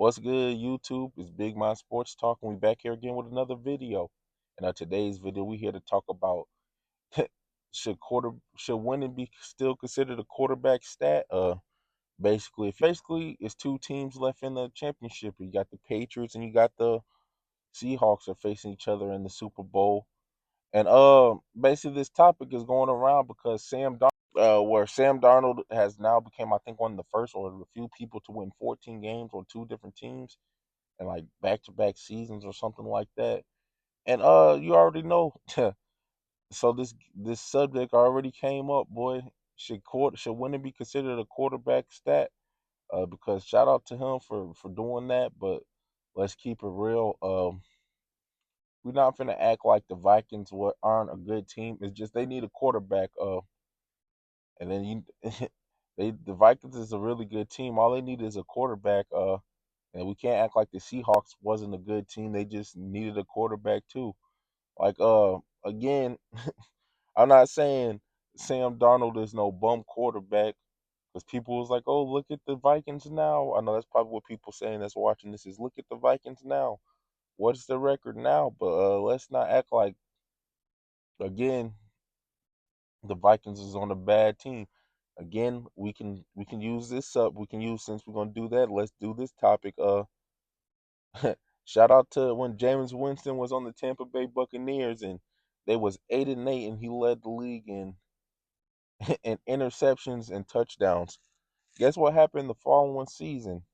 What's good, YouTube? It's Big Mind Sports Talk, and we back here again with another video. And today's video, we here to talk about should winning be still considered a quarterback stat? Basically, it's two teams left in the championship. You got the Patriots and you got the Seahawks are facing each other in the Super Bowl. And basically, this topic is going around because Sam Darnold has now become, I think, one of the first or the few people to win 14 games on two different teams and like back to back seasons or something like that. And you already know. So this subject already came up, boy. Should winning be considered a quarterback stat? Because shout out to him for doing that, but let's keep it real. We're not gonna act like the Vikings aren't a good team. It's just they need a quarterback. And then you the Vikings is a really good team. All they need is a quarterback. And we can't act like the Seahawks wasn't a good team. They just needed a quarterback too. Like again, I'm not saying Sam Darnold is no bum quarterback because people was like, oh, look at the Vikings now. I know that's probably what people saying that's watching this is look at the Vikings now. What's the record now? But let's not act like again the Vikings is on a bad team. Again, we can use this up. We can use since we're gonna do that. Let's do this topic. Shout out to when Jameis Winston was on the Tampa Bay Buccaneers and they was 8-8 and he led the league in interceptions and touchdowns. Guess what happened the following season?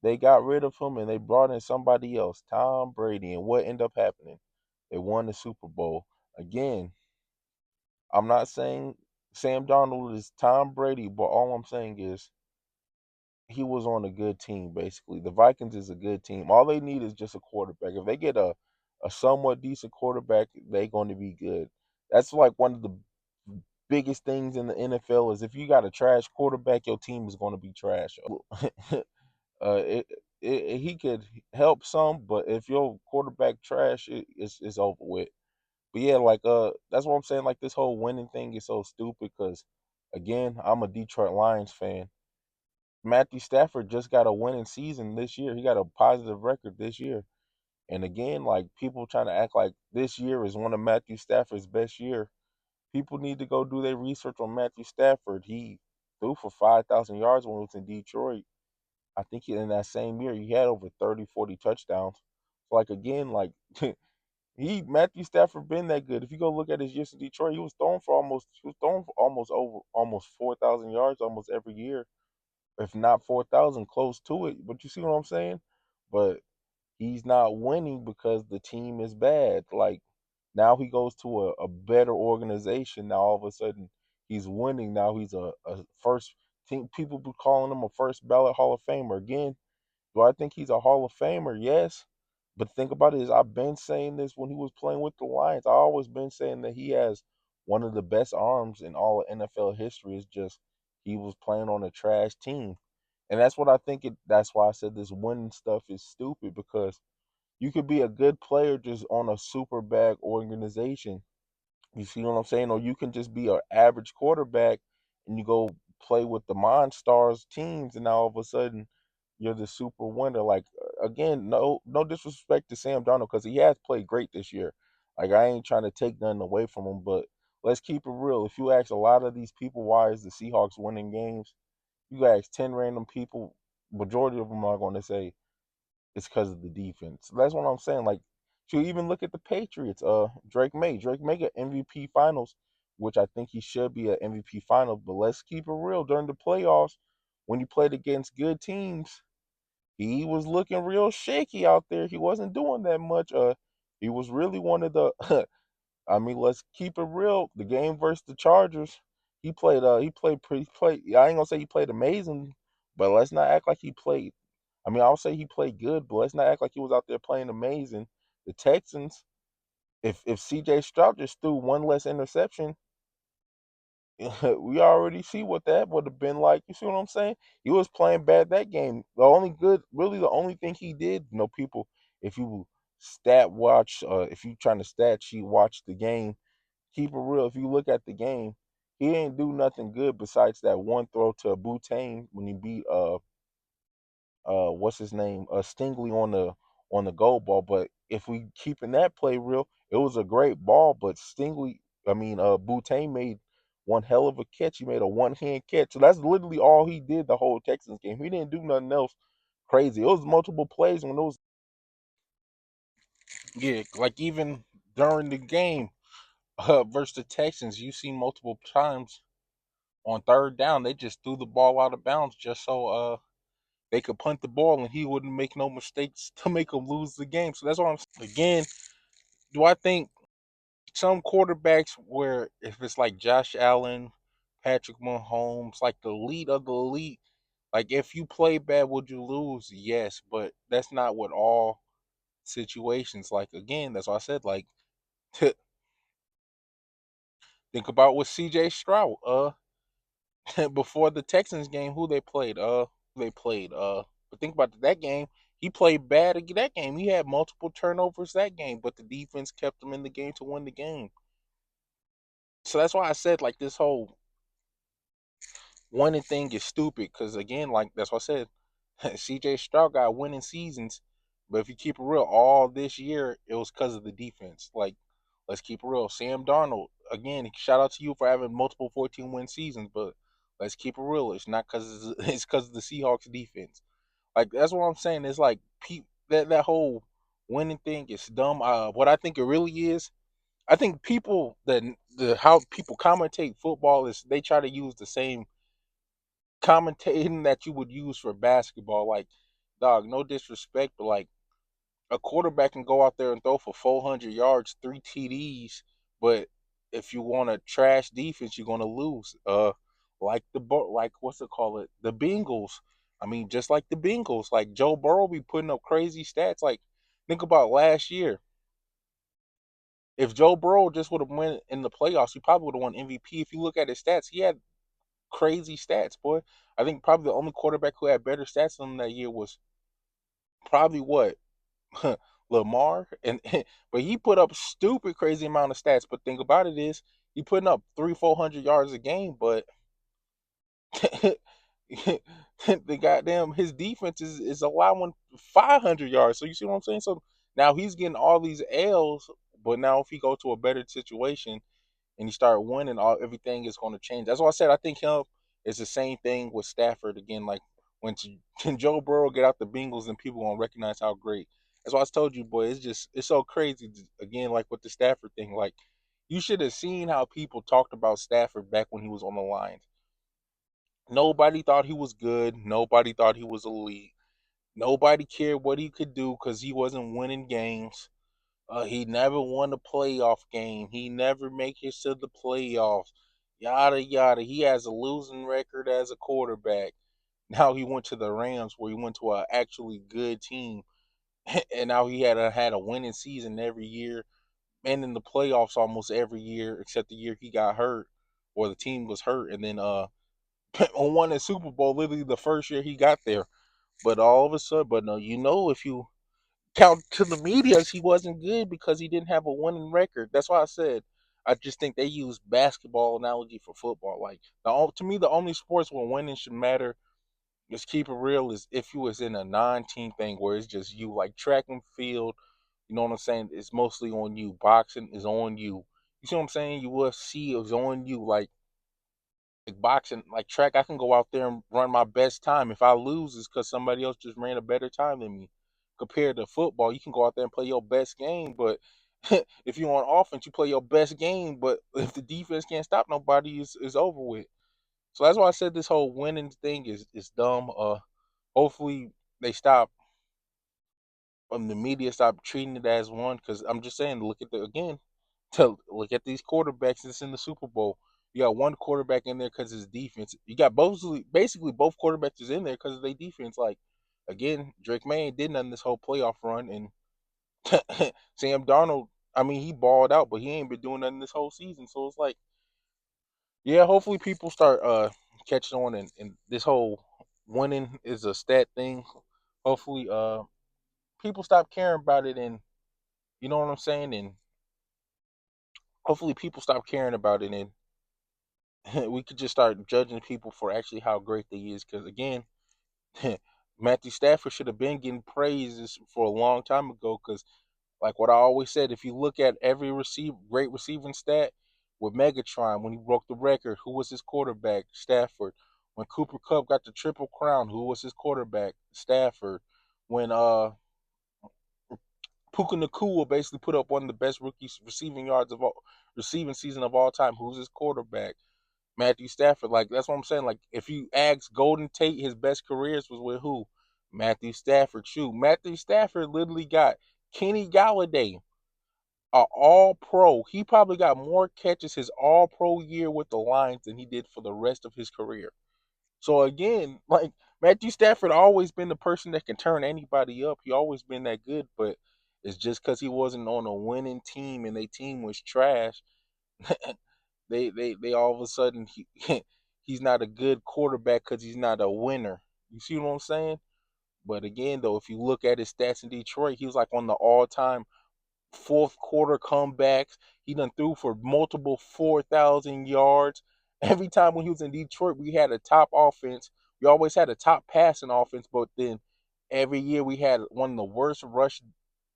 They got rid of him and they brought in somebody else, Tom Brady. And what ended up happening? They won the Super Bowl. Again, I'm not saying Sam Darnold is Tom Brady, but all I'm saying is he was on a good team, basically. The Vikings is a good team. All they need is just a quarterback. If they get a somewhat decent quarterback, they're going to be good. That's like one of the biggest things in the NFL is if you got a trash quarterback, your team is going to be trash. it, he could help some, but if your quarterback trash, it's over with. But yeah, like that's what I'm saying. Like this whole winning thing is so stupid because, again, I'm a Detroit Lions fan. Matthew Stafford just got a winning season this year. He got a positive record this year. And again, like people trying to act like this year is one of Matthew Stafford's best year. People need to go do their research on Matthew Stafford. He threw for 5,000 yards when he was in Detroit. I think in that same year he had over 30, 40 touchdowns. So like again, like Matthew Stafford been that good. If you go look at his years in Detroit, he was throwing for almost 4,000 yards almost every year if not 4,000, close to it. But you see what I'm saying? But he's not winning because the team is bad. Like now he goes to a better organization. Now all of a sudden he's winning. Now he's a first team. People be calling him a first ballot Hall of Famer. Again, do I think he's a Hall of Famer? Yes. But think about it is I've been saying this when he was playing with the Lions. I always been saying that he has one of the best arms in all of NFL history. It's just he was playing on a trash team. And that's what I think that's why I said this winning stuff is stupid because you could be a good player just on a super bad organization. You see what I'm saying? Or you can just be an average quarterback and you go play with the Monstars teams, and now all of a sudden you're the super winner. Like again, no disrespect to Sam Darnold because he has played great this year. Like I ain't trying to take nothing away from him, but let's keep it real. If you ask a lot of these people why is the Seahawks winning games, you ask 10 random people, majority of them are going to say it's because of the defense. That's what I'm saying. Like, to even look at the Patriots, Drake Maye got MVP Finals, which I think he should be an MVP Finals. But let's keep it real. During the playoffs, when he played against good teams, he was looking real shaky out there. He wasn't doing that much. He was really one of the. I mean, let's keep it real. The game versus the Chargers, he played. He played pretty. Play. I ain't gonna say he played amazing, but let's not act like he played. I mean, I'll say he played good, but let's not act like he was out there playing amazing. The Texans, if C.J. Stroud just threw one less interception, we already see what that would have been like. You see what I'm saying? He was playing bad that game. Really, the only thing he did, people, if you stat watch, if you trying to stat sheet watch the game, keep it real. If you look at the game, he ain't do nothing good besides that one throw to Butane when he beat what's his name, Stingley on the goal ball. But if we keeping that play real, it was a great ball. But Stingley, I mean, Boutte made one hell of a catch. He made a one hand catch. So that's literally all he did the whole Texans game. He didn't do nothing else crazy. It was multiple plays when it was, yeah, like even during the game versus the Texans, you see multiple times on third down they just threw the ball out of bounds just so they could punt the ball and he wouldn't make no mistakes to make them lose the game. So that's what I'm saying. Again, do I think some quarterbacks where if it's like Josh Allen, Patrick Mahomes, like the elite of the elite, like if you play bad, would you lose? Yes, but that's not what all situations. Like again, that's why I said like think about what CJ Stroud before the Texans game, who they played. But think about that game. He played bad at that game. He had multiple turnovers that game, but the defense kept him in the game to win the game. So that's why I said like this whole winning thing is stupid. Because again, like that's what I said. CJ Stroud got winning seasons, but if you keep it real, all this year it was because of the defense. Like, let's keep it real. Sam Darnold, again, shout out to you for having multiple 14-win seasons, but let's keep it real. It's not because it's because of the Seahawks defense. Like that's what I'm saying. It's like that whole winning thing is dumb. What I think it really is, I think people the how people commentate football is they try to use the same commentating that you would use for basketball. Like, dog, no disrespect, but like a quarterback can go out there and throw for 400 yards, three TDs, but if you want a trash defense, you're gonna lose. Like like what's it called? The Bengals. I mean, just like the Bengals, like Joe Burrow be putting up crazy stats. Like, think about last year. If Joe Burrow just would have went in the playoffs, he probably would have won MVP. If you look at his stats, he had crazy stats, boy. I think probably the only quarterback who had better stats than him that year was probably what Lamar, and but he put up stupid crazy amount of stats. But think about it is he putting up 300-400 yards a game, but the goddamn his defense is allowing 500 yards. So you see what I'm saying? So now he's getting all these L's, but now if he go to a better situation and he start winning, all everything is going to change. That's why I said I think him is the same thing with Stafford again. Like when Joe Burrow get out the Bengals, and people gonna recognize how great. That's why I told you, boy. It's so crazy again. Like with the Stafford thing, like you should have seen how people talked about Stafford back when he was on the Lions. Nobody thought he was good. Nobody thought he was elite. Nobody cared what he could do because he wasn't winning games. He never won a playoff game. He never make it to the playoffs. Yada yada. He has a losing record as a quarterback. Now he went to the Rams, where he went to an actually good team, and now he had a winning season every year, and in the playoffs almost every year, except the year he got hurt, or the team was hurt, and then won the Super Bowl literally the first year he got there. But all of a sudden, but no, if you count to the medias, he wasn't good because he didn't have a winning record. That's why I said I just think they use basketball analogy for football. Like to me, the only sports where winning should matter. Just keep it real is if you was in a non-team thing where it's just you, like track and field. You know what I'm saying? It's mostly on you. Boxing is on you. You see what I'm saying? UFC is on you. Like boxing, like track, I can go out there and run my best time. If I lose, it's because somebody else just ran a better time than me. Compared to football, you can go out there and play your best game, but if you're on offense, you play your best game. But if the defense can't stop nobody, is over with. So that's why I said this whole winning thing is dumb. Hopefully they stop. The media stop treating it as one. Because I'm just saying, look at the again. To look at these quarterbacks that's in the Super Bowl. You got one quarterback in there because of his defense. You got basically both quarterbacks is in there because of their defense. Like again, Drake Maye did nothing this whole playoff run, and Sam Darnold. I mean, he balled out, but he ain't been doing nothing this whole season. So it's like, yeah, hopefully people start catching on, and this whole winning is a stat thing. Hopefully, people stop caring about it, and you know what I'm saying, and hopefully people stop caring about it, and we could just start judging people for actually how great they is. Because again, Matthew Stafford should have been getting praises for a long time ago because, like what I always said, if you look at every great receiving stat with Megatron when he broke the record, who was his quarterback? Stafford. When Cooper Kupp got the triple crown, who was his quarterback? Stafford. When Puka Nakua basically put up one of the best rookie receiving season of all time, who's his quarterback? Matthew Stafford. Like that's what I'm saying. Like if you ask Golden Tate, his best careers was with who? Matthew Stafford. Shoot, Matthew Stafford literally got Kenny Galladay, a All Pro. He probably got more catches his All Pro year with the Lions than he did for the rest of his career. So again, like Matthew Stafford always been the person that can turn anybody up. He always been that good, but it's just because he wasn't on a winning team and their team was trash. They all of a sudden he's not a good quarterback because he's not a winner. You see what I'm saying? But again, though, if you look at his stats in Detroit, he was like on the all-time fourth quarter comebacks. He done threw for multiple 4,000 yards. Every time when he was in Detroit, we had a top offense. We always had a top passing offense, but then every year we had one of the worst rush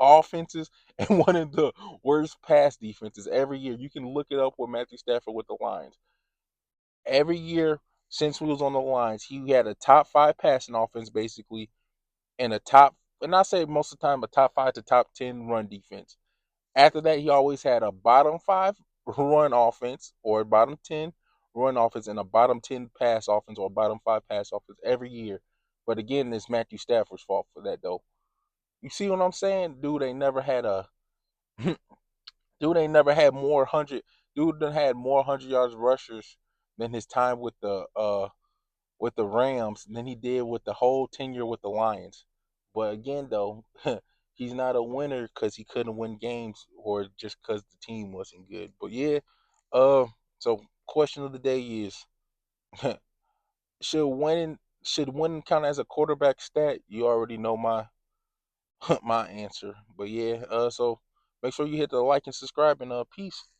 offenses and one of the worst pass defenses every year. You can look it up with Matthew Stafford with the Lions. Every year since we was on the Lions, he had a top five passing offense basically, and a top, and I say most of the time a top five to top 10 run defense. After that, he always had a bottom five run offense or a bottom 10 run offense and a bottom 10 pass offense or a bottom five pass offense every year. But again, it's Matthew Stafford's fault for that, though. You see what I'm saying? Dude ain't never had more hundred. Dude done had more 100 yards rushers than his time with the Rams than he did with the whole tenure with the Lions. But again, though, he's not a winner because he couldn't win games or just because the team wasn't good. But yeah, uh, so question of the day is should winning count as a quarterback stat? You already know my my answer. But yeah, so make sure you hit the like and subscribe and peace.